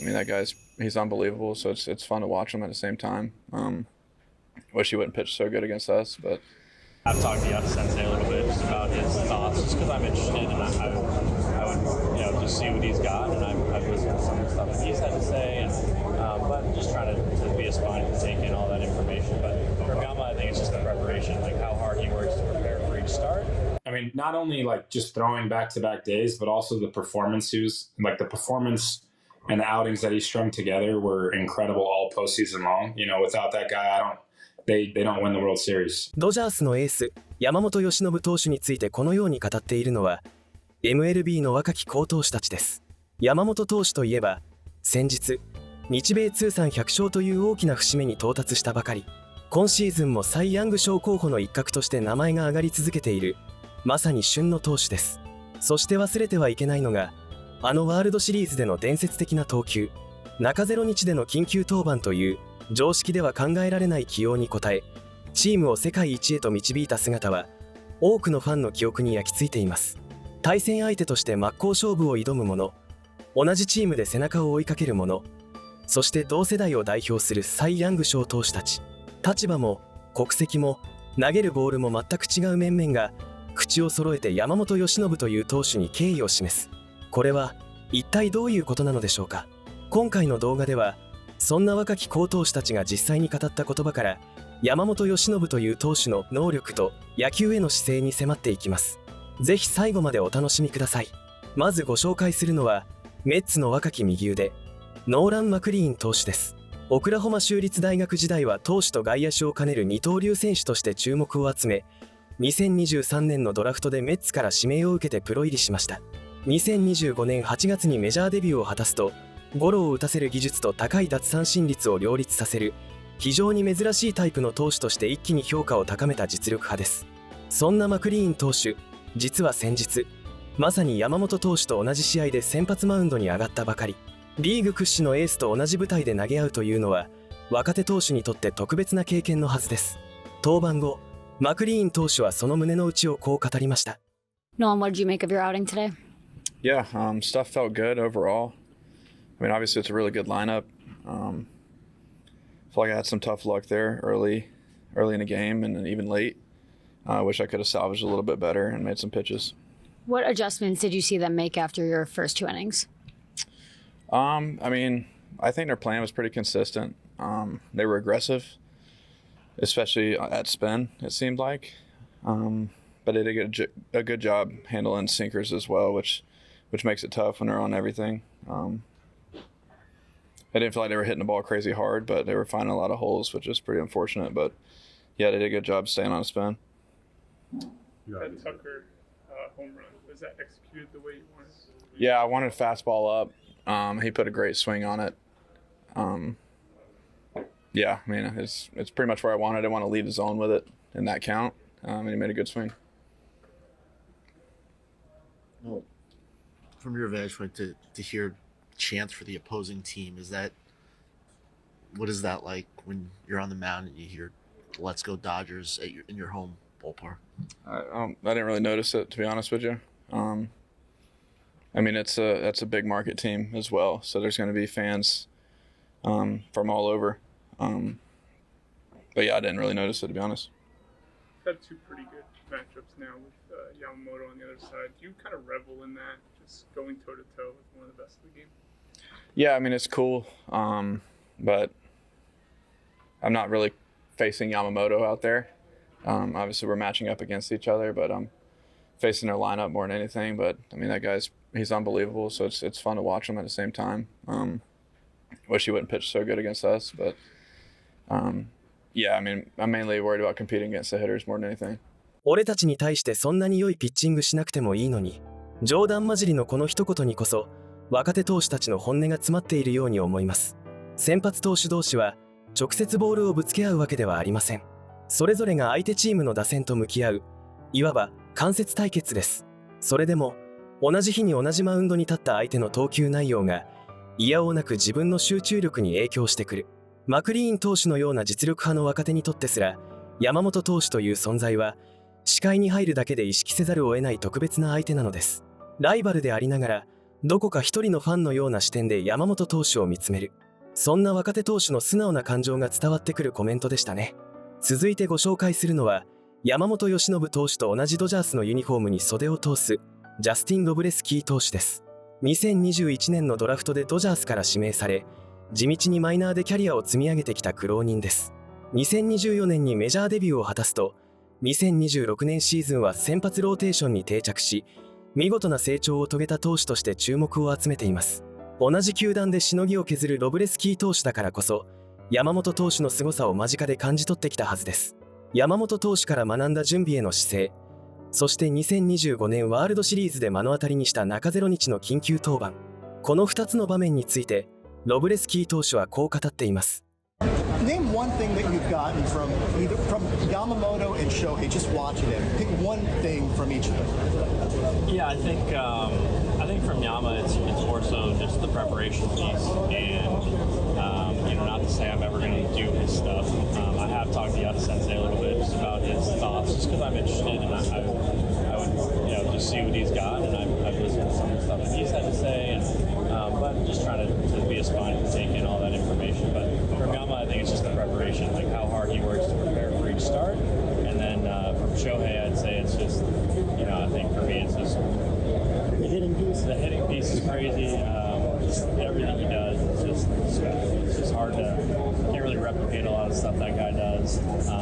mean, he's unbelievable. So it's fun to watch him at the same time. Wish he wouldn't pitch so good against us, but I've talked to Sensei a little bit just about his thoughts, just because I'm interested, and I would just see what he's got, and I've listened to some of the stuff that he's had to say, and but just trying to be a sponge and take in all that information. But for Yama, I think it's just the preparation, like how hard he works to prepare for each start. I mean, not only like just throwing back-to-back days, but also the performance the performance and the outings that he strung together were incredible all postseason long. Without that guy, They don't win the World Series. ドジャースのエース山本由伸投手についてこのように語っているのは MLB の若き好投手たちです。山本投手といえば先日日米通算100勝という大きな節目に到達したばかり、今シーズンもサイ・ヤング賞候補の一角として名前が挙がり続けているまさに旬の投手です。そして忘れてはいけないのがワールドシリーズでの伝説的な投球、中0日での緊急登板という常識では考えられない起用に応え、チームを世界一へと導いた姿は多くのファンの記憶に焼き付いています。対戦相手として真っ向勝負を挑む者、同じチームで背中を追いかける者、そして同世代を代表するサイ・ヤング賞投手たち、立場も国籍も投げるボールも全く違う面々が口を揃えて山本由伸という投手に敬意を示す。これは一体どういうことなのでしょうか。今回の動画ではそんな若き好投手たちが実際に語った言葉から山本由伸という投手の能力と野球への姿勢に迫っていきます。ぜひ最後までお楽しみください。まずご紹介するのはメッツの若き右腕ノーラン・マクリーン投手です。オクラホマ州立大学時代は投手と外野手を兼ねる二刀流選手として注目を集め、2023年のドラフトでメッツから指名を受けてプロ入りしました。2025年8月にメジャーデビューを果たすと、ゴロを打たせる技術と高い奪三振率を両立させる非常に珍しいタイプの投手として一気に評価を高めた実力派です。そんなマクリーン投手、実は先日まさに山本投手と同じ試合で先発マウンドに上がったばかり。リーグ屈指のエースと同じ舞台で投げ合うというのは若手投手にとって特別な経験のはずです。登板後マクリーン投手はその胸の内をこう語りました。 Nolan, what did you make of your outing today? Yeah, stuff felt good overall. I mean, obviously it's a really good lineup. Feel like I had some tough luck there early in the game and then even late. I wish I could have salvaged a little bit better and made some pitches. What adjustments did you see them make after your first two innings? I mean, I think their plan was pretty consistent. They were aggressive, especially at spin, it seemed like. But they did a good job handling sinkers as well, which makes it tough when they're on everything. I didn't feel like they were hitting the ball crazy hard, but they were finding a lot of holes, which is pretty unfortunate. But yeah, they did a good job staying on a spin. That Tucker home run, was that executed the way you wanted? Yeah, I wanted a fastball up. He put a great swing on it. Yeah, I mean, it's pretty much where I wanted. I want to leave the zone with it in that count, and he made a good swing. Well, from your vantage point, to hear chants for the opposing team, what is that like when you're on the mound and you hear "Let's go Dodgers" in your home ballpark? I didn't really notice it, to be honest with you. I mean, that's a big market team as well, so there's going to be fans from all over. But yeah, I didn't really notice it, to be honest. We've had two pretty good matchups now with Yamamoto on the other side. Do you kind of revel in that, just going toe-to-toe with one of the best of the game? Yeah, I mean, it's cool, but I'm not really facing Yamamoto out there. Obviously, we're matching up against each other, but I'm facing their lineup more than anything. But, I mean, he's unbelievable, so it's fun to watch him at the same time. Wish he wouldn't pitch so good against us, but yeah, I mean, I'm mainly worried about competing against the hitters more than anything. 俺たちに対してそんなに良いピッチングしなくてもいいのに、冗談交じりのこの一言にこそ若手投手たちの本音が詰まっているように思います。先発投手同士は直接ボールをぶつけ合うわけではありません。それぞれが相手チームの打線と向き合う、いわば間接対決です。それでも同じ日に同じマウンドに立った相手の投球内容がいやおうなく自分の集中力に影響してくる。マクリーン投手のような実力派の若手にとってすら山本投手という存在は視界に入るだけで意識せざるを得ない特別な相手なのです。ライバルでありながらどこか一人のファンのような視点で山本投手を見つめる、そんな若手投手の素直な感情が伝わってくるコメントでしたね。続いてご紹介するのは、山本由伸投手と同じドジャースのユニフォームに袖を通すジャスティン・ロブレスキー投手です。2021年のドラフトでドジャースから指名され、地道にマイナーでキャリアを積み上げてきた苦労人です。2024年にメジャーデビューを果たすと、2026年シーズンは先発ローテーションに定着し、見事な成長を遂げた投手として注目を集めています。同じ球団でしのぎを削るロブレスキー投手だからこそ、山本投手の凄さを間近で感じ取ってきたはずです。山本投手から学んだ準備への姿勢、そして2025年ワールドシリーズで目の当たりにした中0日の緊急登板、この2つの場面についてロブレスキー投手はこう語っています。Name one thing that you've gotten from Yamamoto and Shohei, just watching it. Pick one thing from each of them. Yeah, I think from Yama, it's more so just the preparation piece, and not to say I'm ever going to do his stuff. I have talked to Yada Sensei a little bit just about his thoughts, just because I'm interested, and I would just see what he's got, and I've listened to some of the stuff that he's had to say, and but just trying to be a spine to take in all that information. But from Yama, I think it's just the preparation, like how hard he works to prepare for each start, and then from Shohei, I'd say it's just, I think for me, it's just the hitting piece. The hitting piece is crazy. Everything he does is just special. It's just hard to can't really replicate a lot of stuff that guy does.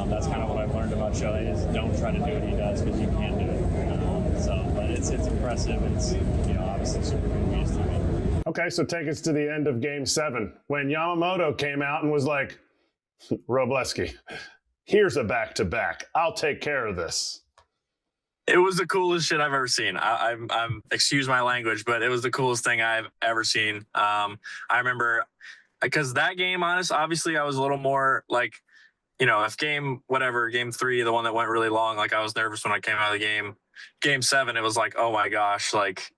That's kind of what I've learned about Shohei is don't try to do what he does because you can't do it. But it's impressive. It's obviously super convenient to me. Okay, so take us to the end of Game 7 when Yamamoto came out and was like, Robleski, here's a back-to-back. I'll take care of this. It was the coolest shit I've ever seen. I'm excuse my language, but it was the coolest thing I've ever seen. I remember because that game, obviously I was a little more like, if game 3, the one that went really long, like I was nervous when I came out of the game. Game 7, it was like, oh my gosh, like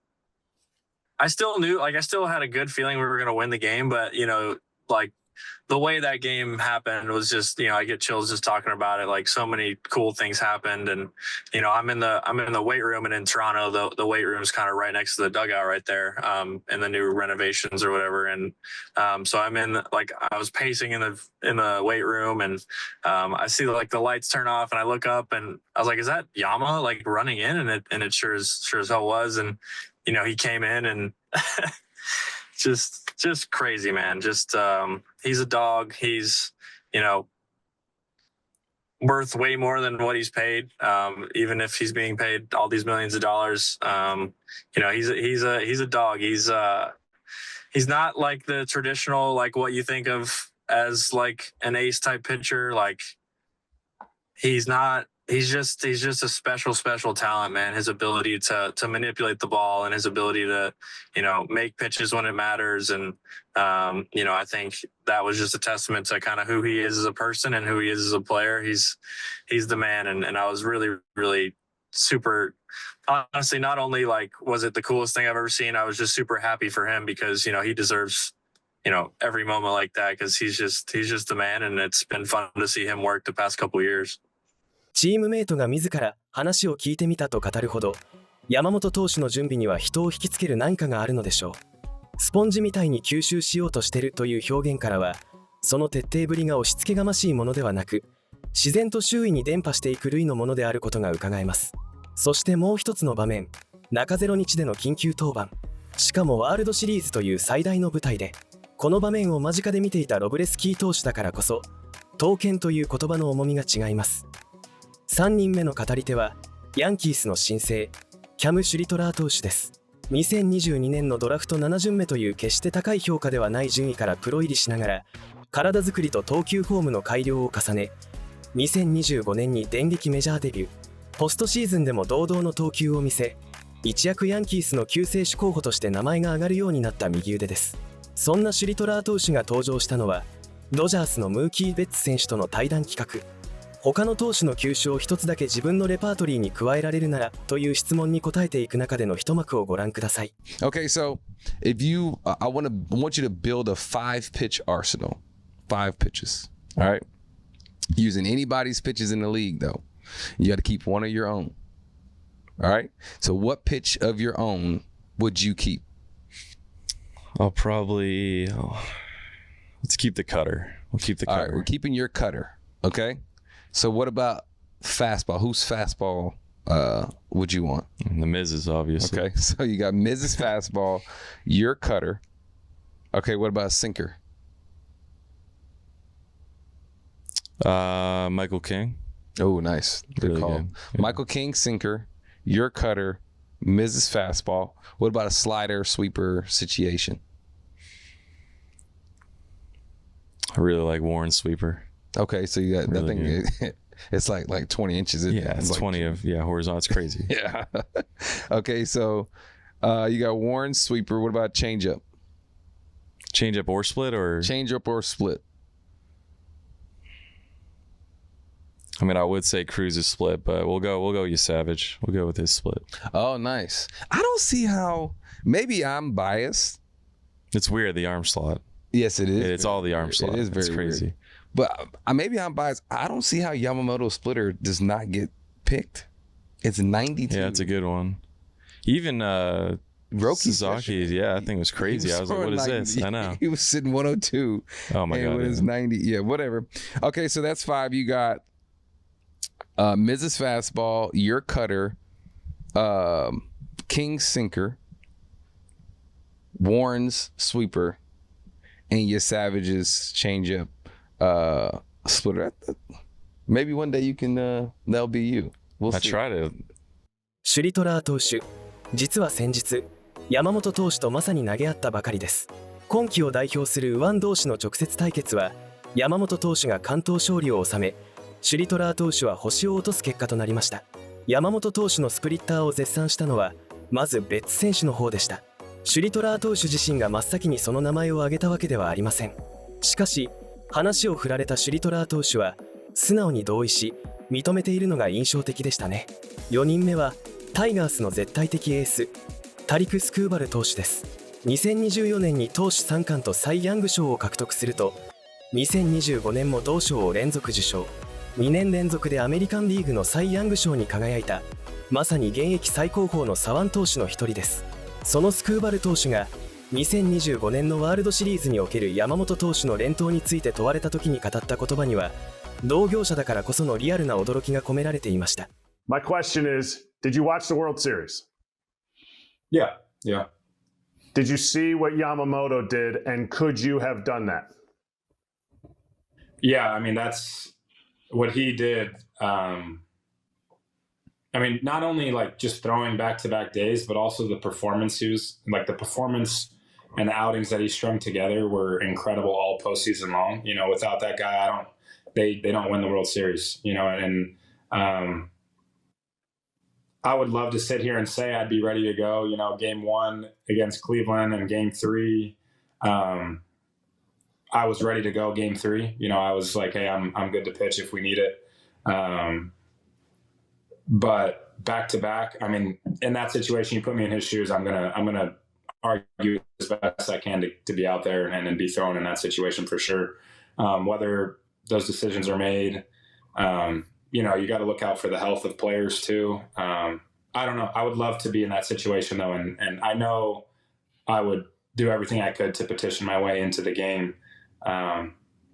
I still knew, like I still had a good feeling we were going to win the game, but like the way that game happened was just, I get chills just talking about it. Like so many cool things happened, and I'm in the weight room, and in Toronto, the weight room is kind of right next to the dugout right there, in the new renovations or whatever. And so I'm I was pacing in the weight room, and I see like the lights turn off, and I look up, and I was like, "Is that Yama like running in?" And it sure as hell was, and he came in and. Just crazy, man. Just he's a dog. He's worth way more than what he's paid. Even if he's being paid all these millions of dollars, he's a dog. He's not like the traditional like what you think of as like an ace type pitcher. Like he's not. He's just a special talent, man. His ability to manipulate the ball and his ability to, make pitches when it matters. And, I think that was just a testament to kind of who he is as a person and who he is as a player. He's the man. And I was really, really super, honestly, not only like, was it the coolest thing I've ever seen? I was just super happy for him because, he deserves, every moment like that because he's just the man. And it's been fun to see him work the past couple of years. チームメイトが自ら話を聞いてみたと語るほど、山本投手の準備には人を引きつける何かがあるのでしょう。スポンジみたいに吸収しようとしてるという表現からは、その徹底ぶりが押し付けがましいものではなく、自然と周囲に伝播していく類のものであることがうかがえます。そしてもう一つの場面、中0日での緊急登板、しかもワールドシリーズという最大の舞台で、この場面を間近で見ていたロブレスキー投手だからこそ、刀剣という言葉の重みが違います。3人目の語り手はヤンキースの新星キャム・シュリトラー投手です。2022年のドラフト7巡目という決して高い評価ではない順位からプロ入りしながら体作りと投球フォームの改良を重ね、2025年に電撃メジャーデビュー、ポストシーズンでも堂々の投球を見せ、一躍ヤンキースの救世主候補として名前が挙がるようになった右腕です。そんなシュリトラー投手が登場したのはドジャースのムーキー・ベッツ選手との対談企画。他の投手の球種を一つだけ自分のレパートリーに加えられるならという質問に答えていく中での一幕をご覧ください。Okay, so if you, I want you to build a 5-pitch arsenal, 5 pitches. All right, using anybody's pitches in the league though. You got to keep one of your own. All right. So what pitch of your own would you keep? I'll probably let's keep the cutter. We'll keep the cutter. All right, we're keeping your cutter. Okay. So what about fastball? Whose fastball would you want? The Miz's, obviously. Okay. So you got Miz's fastball, your cutter. Okay. What about sinker? Michael King. Oh, nice. Good Really call. good. Yeah. Michael King sinker, your cutter, Miz's fastball. What about a slider sweeper situation? I really like Warren's sweeper. Okay, so you got that Really thing. It's like 20 inches. Isn't Yeah, it? it's like, 20 of horizontal. It's crazy. Yeah. Okay, so you got Warren's sweeper. What about changeup? Change up or split or Changeup or split? I mean, I would say Cruz's split, but we'll go Savage. We'll go with his split. Oh, nice. I don't see how. Maybe I'm biased. It's weird, the arm slot. Yes, it is. It's all the arm slot. It is very it's crazy. weird. But maybe I'm biased. I don't see how Yamamoto splitter does not get picked. It's 92. Yeah, it's a good one. Even Suzuki, yeah, I think it was crazy. I was like, what is this? I know. He was sitting 102. Oh my God. It was 90. Yeah, whatever. Okay, so that's 5. You got Miz's fastball, your cutter, King's sinker, Warren's sweeper, and your Savage's changeup splitter. Maybe one day you can. That'll be you. We'll I see. try to. シュリトラー投手、実は先日山本投手とまさに投げ合ったばかりです。今季を代表する右腕同士の直接対決は山本投手が完投勝利を収め、シュリトラー投手は星を落とす結果となりました。山本投手のスプリッターを絶賛したのはまずベッツ選手の方でした。シュリトラー投手自身が真っ先にその名前を挙げたわけではありません。しかし話を振られたシュリトラー投手は素直に同意し認めているのが印象的でしたね。4人目はタイガースの絶対的エースタリク・スクーバル投手です。2024年に投手3冠とサイ・ヤング賞を獲得すると2025年も同賞を連続受賞、2年連続でアメリカンリーグのサイ・ヤング賞に輝いたまさに現役最高峰の左腕投手の一人です。そのスクーバル投手が2025年のワールドシリーズにおける山本投手の連投について問われた時に語った言葉には同業者だからこそのリアルな驚きが込められていました。 My question is, did you watch the World Series? Yeah. Did you see what Yamamoto did, and could you have done that? Yeah, I mean, that's what he did. I mean, not only like just throwing back-to-back days, but also the performance the performance and the outings that he strung together were incredible all postseason long. You know, without that guy, they don't win the World Series, you know, and I would love to sit here and say I'd be ready to go, you know, game 1 against Cleveland and game 3. I was ready to go game 3. You know, I was like, hey, I'm good to pitch if we need it. But back to back, I mean, in that situation, you put me in his shoes, I'm gonna argue as best I can to be out there and be thrown in that situation for sure. Whether those decisions are made, you know, you got to look out for the health of players too. I don't know. I would love to be in that situation though, and I know I would do everything I could to petition my way into the game.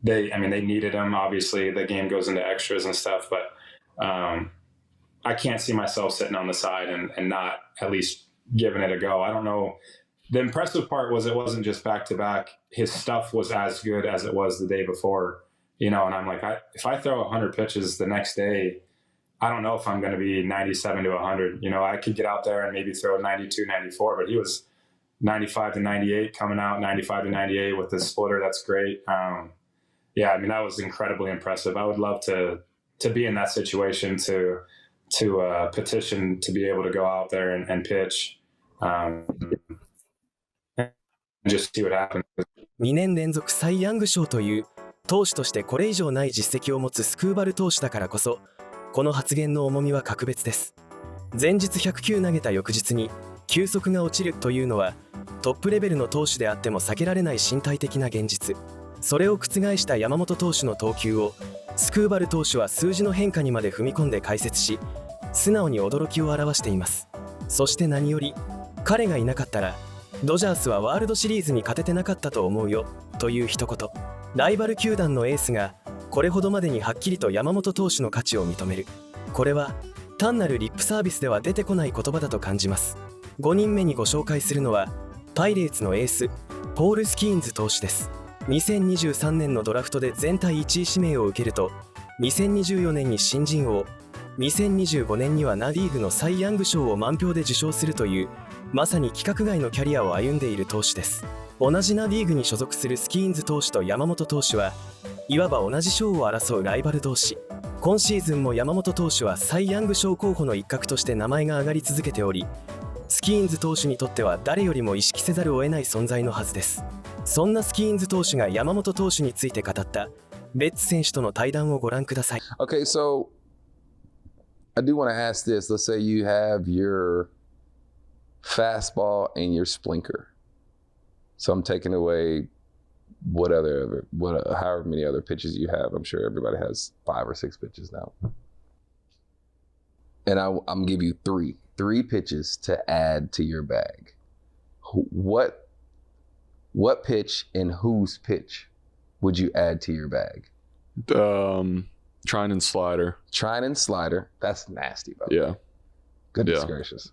They needed him. Obviously, the game goes into extras and stuff, but I can't see myself sitting on the side and not at least giving it a go. I don't know. The impressive part was it wasn't just back to back. His stuff was as good as it was the day before, you know, and I'm like, if I throw 100 pitches the next day, I don't know if I'm going to be 97 to 100. You know, I could get out there and maybe throw 92, 94, but he was 95 to 98 coming out, 95 to 98 with the splitter. That's great. Yeah, I mean, that was incredibly impressive. I would love to be in that situation to petition to be able to go out there and pitch. Just see what happens. 2年連続サイ・ヤング賞という投手としてこれ以上ない実績を持つスクーバル投手だからこそこの発言の重みは格別です。前日100球投げた翌日に球速が落ちるというのはトップレベルの投手であっても避けられない身体的な現実。それを覆した山本投手の投球をスクーバル投手は数字の変化にまで踏み込んで解説し素直に驚きを表しています。そして何より彼がいなかったらドジャースはワールドシリーズに勝ててなかったと思うよという一言。ライバル球団のエースがこれほどまでにはっきりと山本投手の価値を認める。これは単なるリップサービスでは出てこない言葉だと感じます。5人目にご紹介するのはパイレーツのエースポール・スキーンズ投手です。2023年のドラフトで全体1位指名を受けると、2024年に新人王、2025年にはナ・リーグのサイ・ヤング賞を満票で受賞するという、まさに規格外のキャリアを歩んでいる投手です。同じナ・リーグに所属するスキーンズ投手と山本投手はいわば同じ賞を争うライバル同士。今シーズンも山本投手はサイ・ヤング賞候補の一角として名前が挙がり続けており、スキーンズ投手にとっては誰よりも意識せざるを得ない存在のはずです。そんなスキーンズ投手が山本投手について語ったベッツ選手との対談をご覧ください。 Okay, so I do want to ask this. Let's say you have your fastball and your splinker. So I'm taking away however many other pitches you have. I'm sure everybody has 5 or 6 pitches now. And I'm gonna give you three pitches to add to your bag. What pitch and whose pitch would you add to your bag? Trine and slider. Trine and slider. That's nasty, bro. Yeah. Goodness Yeah. gracious.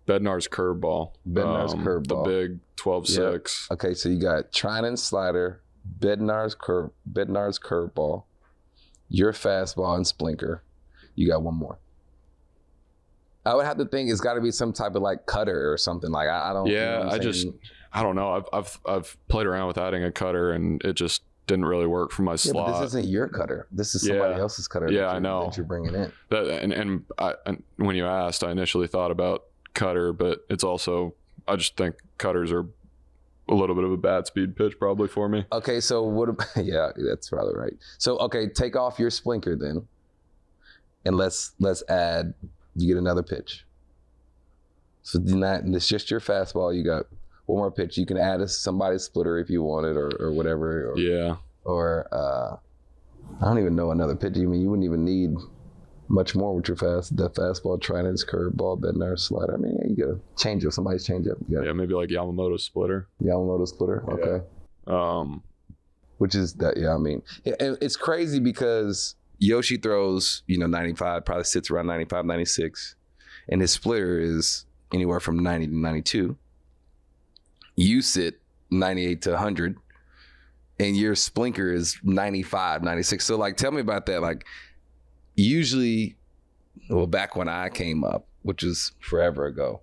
Bednar's curveball. Bednar's curveball. The big 12-6. Yep. Okay, so you got Trine and slider, Bednar's curveball, your fastball and splinker. You got one more. I would have to think it's got to be some type of like cutter or something. Like I don't. Yeah, you know I don't know. I've played around with adding a cutter and it just didn't really work for my slot. But this isn't your cutter. This is somebody else's cutter. Yeah, I know. That you're bringing in. And when you asked, I initially thought about cutter, but it's also, I just think cutters are a little bit of a bad speed pitch probably for me. Okay, so yeah, that's probably right. So okay, take off your splinker then, and let's add. You get another pitch. So it's just your fastball. You got one more pitch. You can add somebody's splitter if you want it, or whatever. Yeah. Or I don't even know another pitch. You mean you wouldn't even need much more with your fastball, Trinidad's curveball, Bednar's slider. I mean, yeah, you got to change up somebody's change up. Yeah, maybe like Yamamoto's splitter. Yamamoto's splitter. Okay. Yeah. Which is that? Yeah, I mean, it's crazy because Yoshi throws, 95, probably sits around 95, 96, and his splitter is anywhere from 90 to 92. You sit 98 to 100, and your splinker is 95, 96. So, like, tell me about that. Like, usually, well, back when I came up, which was forever ago,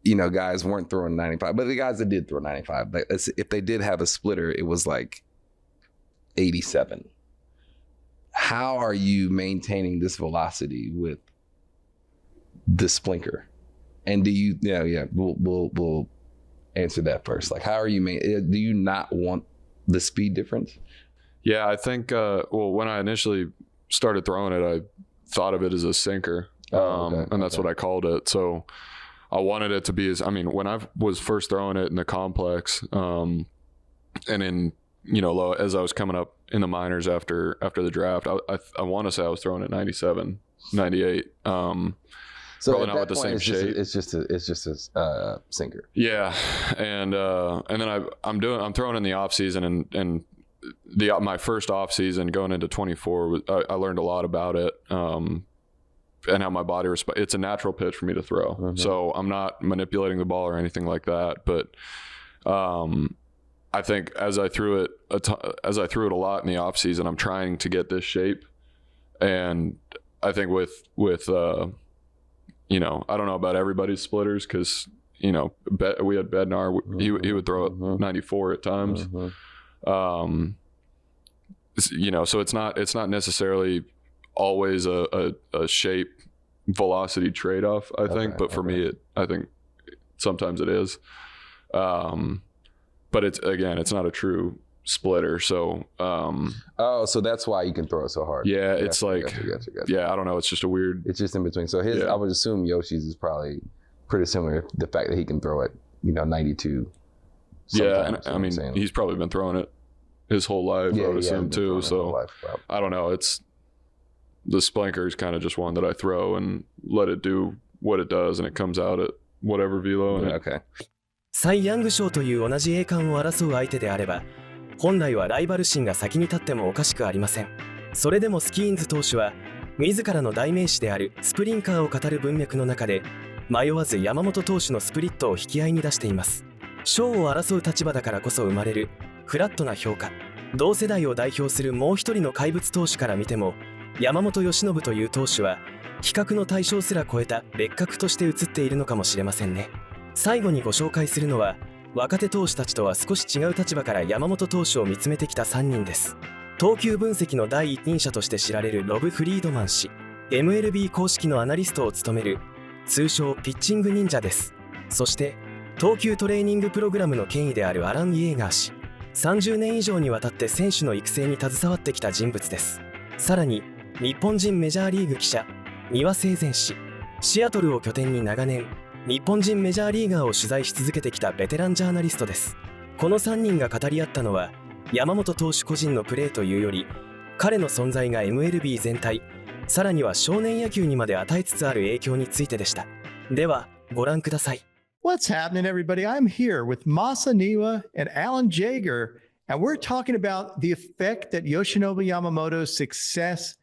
guys weren't throwing 95, but the guys that did throw 95, if they did have a splitter, it was like 87. How are you maintaining this velocity with the splinker? And do you, we'll answer that first. Like, how are you, do you not want the speed difference? Yeah, I think, when I initially started throwing it, I thought of it as a sinker. And that's what I called it. So I wanted it to be when I was first throwing it in the complex, and in, as I was coming up in the minors after the draft, I want to say I was throwing at 97, 98. So probably at not with the same shape. It's just a sinker. Yeah, and then I'm throwing in the off season, and my first off season going into 24, I learned a lot about it, and how my body responds. It's a natural pitch for me to throw, so I'm not manipulating the ball or anything like that. But I think as I threw it a lot in the off season, I'm trying to get this shape, and I think with I don't know about everybody's splitters because we had Bednar, he would throw it 94 at times, so it's not necessarily always a shape velocity trade-off, I think, but for me I think sometimes it is. But it's not a true splitter. So, so that's why you can throw it so hard. Yeah, it's gotcha. Yeah, I don't know. It's just a weird. It's just in between. So I would assume Yoshi's is probably pretty similar. The fact that he can throw it, 92. Yeah, and he's probably been throwing it his whole life. I would assume too. So I don't know. It's the splinker is kind of just one that I throw and let it do what it does, and it comes out at whatever velo. And Okay. サイ・ヤング賞という同じ栄冠を争う相手であれば、本来はライバル心が先に立ってもおかしくありません。それでもスキーンズ投手は自らの代名詞であるスプリンカーを語る文脈の中で迷わず山本投手のスプリットを引き合いに出しています。賞を争う立場だからこそ生まれるフラットな評価。同世代を代表するもう一人の怪物投手から見ても、山本由伸という投手は比較の対象すら超えた別格として映っているのかもしれませんね。最後にご紹介するのは、若手投手たちとは少し違う立場から山本投手を見つめてきた3人です。投球分析の第一人者として知られるロブ・フリードマン氏、 MLB 公式のアナリストを務める通称ピッチング忍者です。そして投球トレーニングプログラムの権威であるアラン・イエーガー氏、30年以上にわたって選手の育成に携わってきた人物です。さらに日本人メジャーリーグ記者三輪生前氏、シアトルを拠点に長年日本人メジャーリーガーを取材し続けてきたベテランジャーナリストです。この3人が語り合ったのは、山本投手個人のプレーというより、彼の存在が MLB 全体、さらには少年野球にまで与えつつある影響についてでした。ではご覧ください。 What's happening, everybody? I'm here with Masa Niwa and Alan Jaeger, and we're talking about the effect that Yoshinobu Yamamoto's success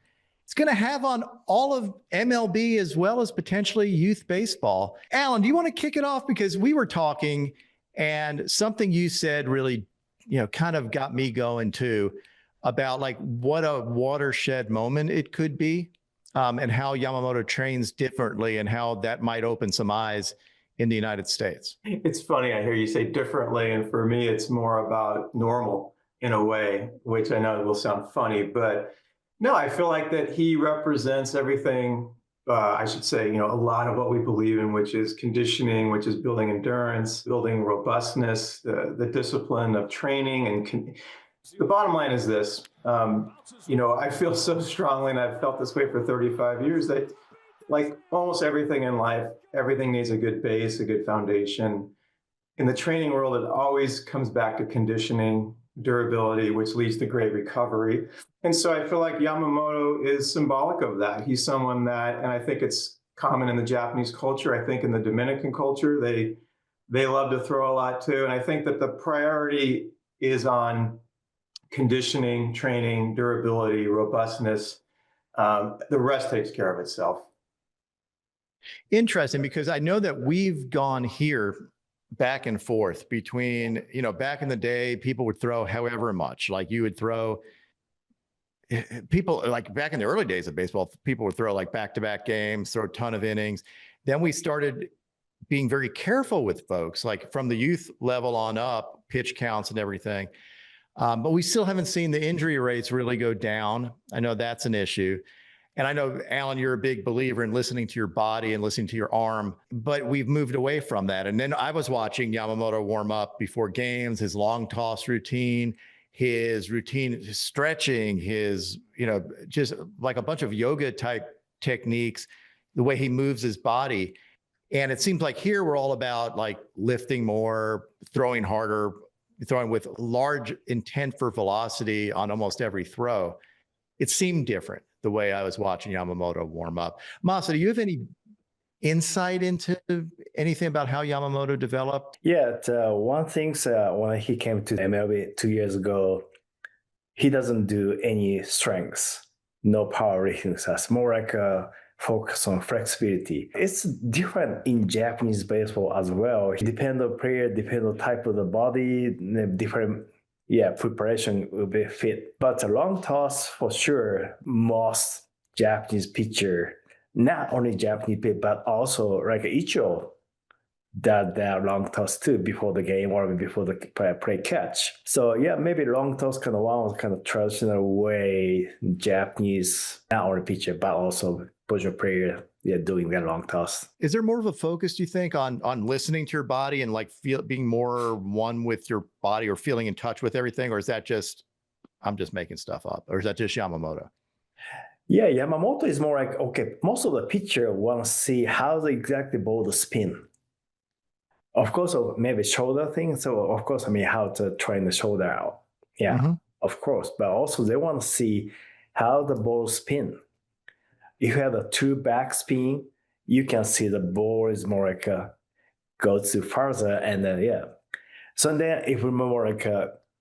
is going to have on all of MLB as well as potentially youth baseball. Alan, do you want to kick it off? Because we were talking and something you said really, kind of got me going too, about like what a watershed moment it could be, and how Yamamoto trains differently and how that might open some eyes in the United States. It's funny, I hear you say differently, and for me it's more about normal in a way, which I know will sound funny, but no, I feel like that he represents everything, I should say, a lot of what we believe in, which is conditioning, which is building endurance, building robustness, the discipline of training. And the bottom line is this, I feel so strongly, and I've felt this way for 35 years, that like almost everything in life, everything needs a good base, a good foundation. In the training world, it always comes back to conditioning, durability, which leads to great recovery. And so I feel like Yamamoto is symbolic of that. He's someone that, and I think it's common in the Japanese culture, I think in the Dominican culture, they love to throw a lot too. And I think that the priority is on conditioning, training, durability, robustness. The rest takes care of itself. Interesting, because I know that we've gone here back and forth between, back in the day, people would throw however much, like you would throw, people like back in the early days of baseball, people would throw like back-to-back games, throw a ton of innings. Then we started being very careful with folks, like from the youth level on up, pitch counts and everything. But we still haven't seen the injury rates really go down. I know that's an issue. And I know, Alan, you're a big believer in listening to your body and listening to your arm, but we've moved away from that. And then I was watching Yamamoto warm up before games, his long toss routine, his stretching, his, just like a bunch of yoga type techniques, the way he moves his body. And it seems like here we're all about like lifting more, throwing harder, throwing with large intent for velocity on almost every throw. It seemed different the way I was watching Yamamoto warm up. Masa, do you have any insight into anything about how Yamamoto developed? Yeah, one thing, when he came to MLB 2 years ago, he doesn't do any strengths, no power lifting. It's more like a focus on flexibility. It's different in Japanese baseball as well. It depends on player, depends on type of the body, different preparation will be fit. But the long toss, for sure, most Japanese pitcher, not only Japanese pitcher, but also like Ichiro, that long toss too before the game or before the play catch. So maybe long toss kind of one was kind of traditional way Japanese, not only pitcher, but also position player, doing that long toss. Is there more of a focus, do you think, on listening to your body and like being more one with your body or feeling in touch with everything? Or is that just, I'm just making stuff up? Or is that just Yamamoto? Yeah, Yamamoto is more like, okay, most of the pitcher want to see how the exactly ball the spin. Of course, maybe shoulder thing. So of course, how to train the shoulder out. Yeah, of course. But also they want to see how the ball spin. If you have a two back spin, you can see the ball is more like go to further, and then So then if we remember like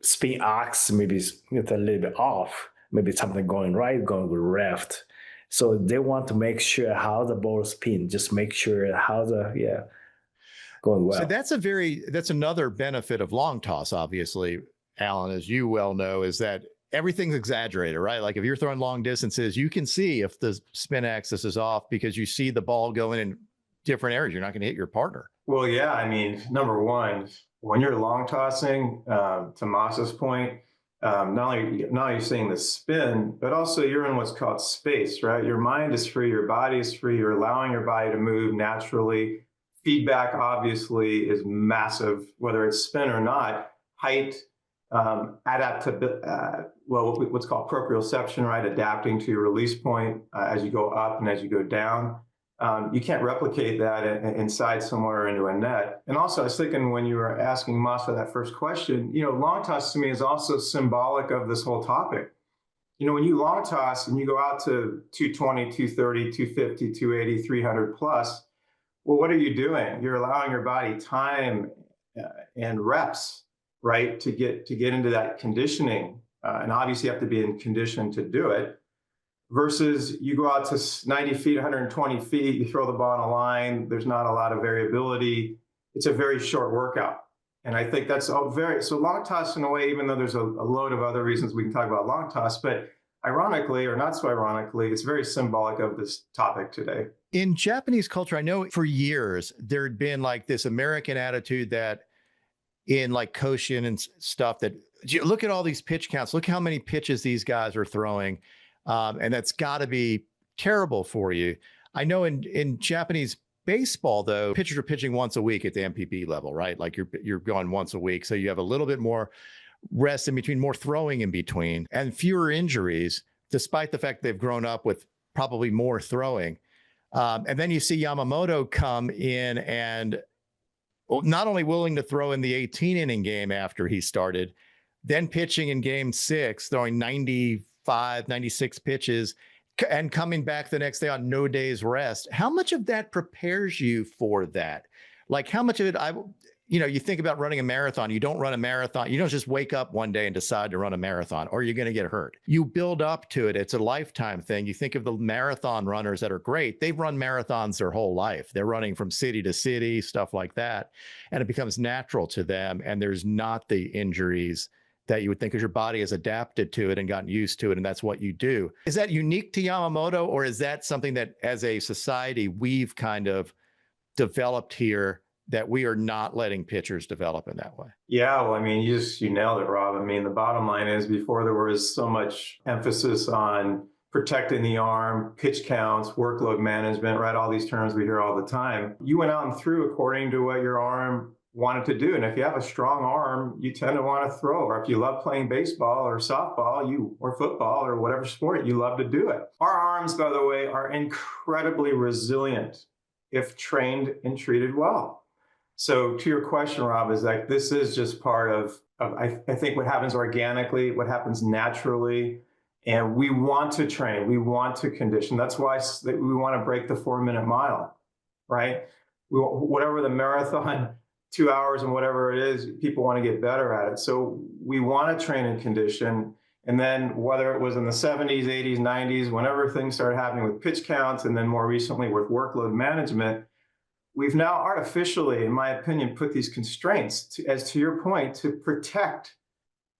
spin arcs, maybe it's a little bit off, maybe something going right, going left. So they want to make sure how the ball spin, just make sure how the going well. So that's another benefit of long toss, obviously, Alan, as you well know, is that everything's exaggerated, right? Like if you're throwing long distances, you can see if the spin axis is off because you see the ball going in different areas. You're not going to hit your partner. Well, yeah. I mean, number one, when you're long tossing, to Moss's point, not only you're seeing the spin, but also you're in what's called space, right? Your mind is free, your body is free, you're allowing your body to move naturally. Feedback obviously is massive, whether it's spin or not. Height, what's called proprioception, right? Adapting to your release point as you go up and as you go down. You can't replicate that inside somewhere into a net. And also, I was thinking when you were asking Masa that first question, long toss to me is also symbolic of this whole topic. When you long toss and you go out to 220, 230, 250, 280, 300 plus, well, what are you doing? You're allowing your body time and reps, right, to get into that conditioning. And obviously you have to be in condition to do it. Versus you go out to 90 feet, 120 feet, you throw the ball on a line, there's not a lot of variability. It's a very short workout. And I think that's so long toss in a way, even though there's a load of other reasons we can talk about long toss, but ironically, or not so ironically, it's very symbolic of this topic today. In Japanese culture, I know for years, there'd been like this American attitude that in like Koshin and stuff that look at all these pitch counts, look how many pitches these guys are throwing. And that's got to be terrible for you. I know in Japanese baseball, though, pitchers are pitching once a week at the MPB level, right? Like you're going once a week. So you have a little bit more rest in between, more throwing in between, and fewer injuries, despite the fact they've grown up with probably more throwing. And then you see Yamamoto come in and not only willing to throw in the 18-inning game after he started, then pitching in game 6, throwing 95, 96 pitches and coming back the next day on no days rest. How much of that prepares you for that? Like how much of it, you think about running a marathon, you don't run a marathon. You don't just wake up one day and decide to run a marathon or you're going to get hurt. You build up to it. It's a lifetime thing. You think of the marathon runners that are great. They've run marathons their whole life. They're running from city to city, stuff like that. And it becomes natural to them. And there's not the injuries that you would think because your body has adapted to it and gotten used to it, and that's what you do. Is that unique to Yamamoto, or is that something that as a society we've kind of developed here that we are not letting pitchers develop in that way? Yeah, well, I mean, you nailed it, Rob. I mean, the bottom line is before there was so much emphasis on protecting the arm, pitch counts, workload management, right? All these terms we hear all the time. You went out and threw according to what your arm wanted to do. And if you have a strong arm, you tend to want to throw. Or if you love playing baseball or softball, or football or whatever sport, you love to do it. Our arms, by the way, are incredibly resilient if trained and treated well. So to your question, Rob, is like this is just part of I think what happens organically, what happens naturally. And we want to train, we want to condition. That's why we want to break the 4-minute mile, right? Whatever the marathon, 2 hours and whatever it is, people want to get better at it. So we want to train and condition. And then whether it was in the 70s, 80s, 90s, whenever things started happening with pitch counts, and then more recently with workload management, we've now artificially, in my opinion, put these constraints, as to your point, to protect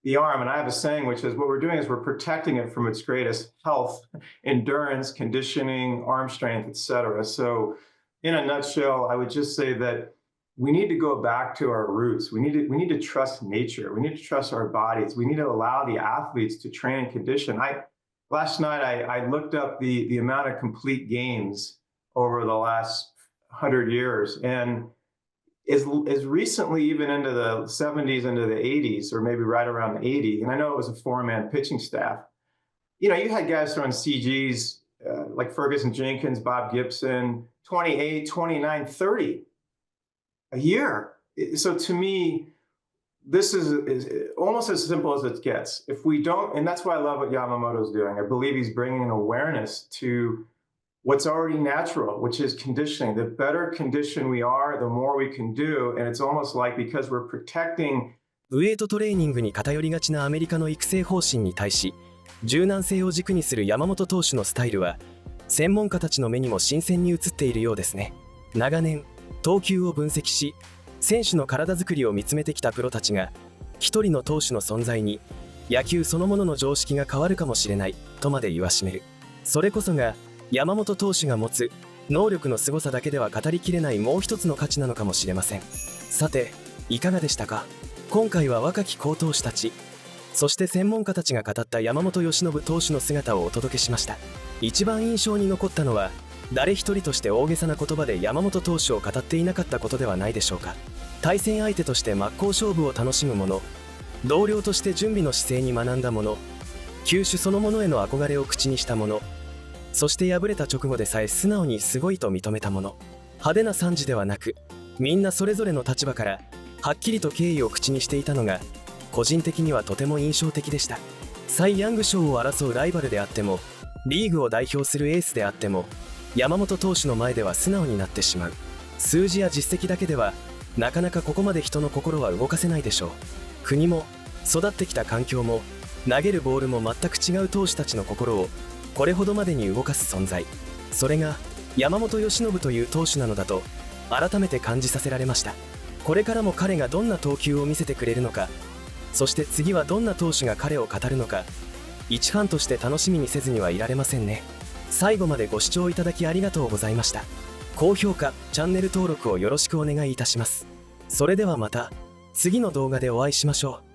the arm. And I have a saying, which is what we're doing is we're protecting it from its greatest health, endurance, conditioning, arm strength, et cetera. So in a nutshell, I would just say that we need to go back to our roots. We need to trust nature. We need to trust our bodies. We need to allow the athletes to train and condition. Last night I looked up the amount of complete games over the last 100 years, and as recently even into the 70s, into the 80s, or maybe right around 80. And I know it was a 4-man pitching staff. You had guys throwing CGs like Ferguson Jenkins, Bob Gibson, 28, 29, 30. A year. So to me, this is almost as simple as it gets. If we don't, and that's why I love what Yamamoto's doing. I believe he's bringing an awareness to what's already natural, which is conditioning. The better conditioned we are, the more we can do. And it's almost like because we're protecting ウエイトトレーニングに偏りがちなアメリカの育成方針に対し、柔軟性を軸にする山本投手のスタイルは、専門家たちの目にも新鮮に映っているようですね。長年、投球を分析し、選手の体作りを見つめてきたプロたちが、一人の投手の存在に、野球そのものの常識が変わるかもしれないとまで言わしめる。それこそが、山本投手が持つ能力の凄さだけでは語りきれないもう一つの価値なのかもしれません。さて、いかがでしたか？今回は若き好投手たち、そして専門家たちが語った山本由伸投手の姿をお届けしました。一番印象に残ったのは、誰一人として大げさな言葉で山本投手を語っていなかったことではないでしょうか。対戦相手として真っ向勝負を楽しむ者、同僚として準備の姿勢に学んだ者、球種そのものへの憧れを口にした者、そして敗れた直後でさえ素直にすごいと認めた者、派手な賛辞ではなく、みんなそれぞれの立場からはっきりと敬意を口にしていたのが、個人的にはとても印象的でした。サイ・ヤング賞を争うライバルであっても、リーグを代表するエースであっても、山本投手の前では素直になってしまう。数字や実績だけではなかなかここまで人の心は動かせないでしょう。国も育ってきた環境も投げるボールも全く違う投手たちの心をこれほどまでに動かす存在、それが山本由伸という投手なのだと改めて感じさせられました。これからも彼がどんな投球を見せてくれるのか、そして次はどんな投手が彼を語るのか、一ファンとして楽しみにせずにはいられませんね。最後までご視聴いただきありがとうございました。高評価、チャンネル登録をよろしくお願いいたします。それではまた次の動画でお会いしましょう。